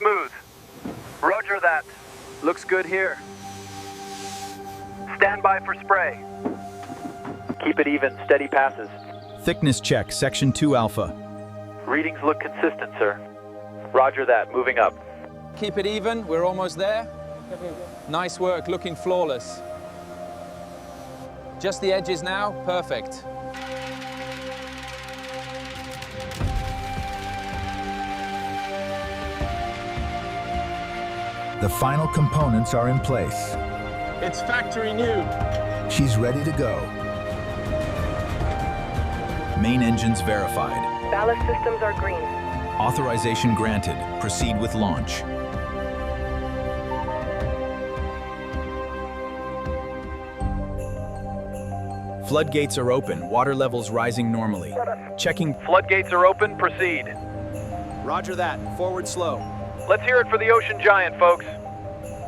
smooth. Roger that. Looks good here. Stand by for spray. Keep it even, steady passes. Thickness check, section 2 alpha. Readings look consistent, sir. Roger that, moving up. Keep it even, we're almost there. Nice work, looking flawless. Just the edges now, perfect. The final components are in place. It's factory new. She's ready to go. Main engines verified. Ballast systems are green. Authorization granted. Proceed with launch. Floodgates are open. Water levels rising normally. Checking. Floodgates are open, proceed. Roger that, forward slow. Let's hear it for the ocean giant, folks.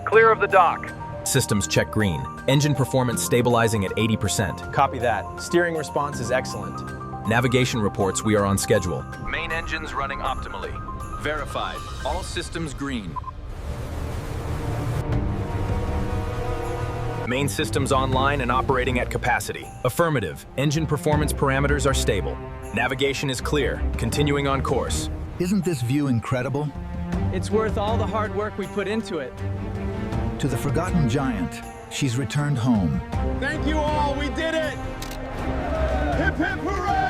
Clear of the dock. Systems check green. Engine performance stabilizing at 80%. Copy that. Steering response is excellent. Navigation reports we are on schedule. Main engines running optimally. Verified. All systems green. Main systems online and operating at capacity. Affirmative. Engine performance parameters are stable. Navigation is clear. Continuing on course. Isn't this view incredible? It's worth all the hard work we put into it. To the forgotten giant, she's returned home. Thank you all, we did it! Hip hip hooray!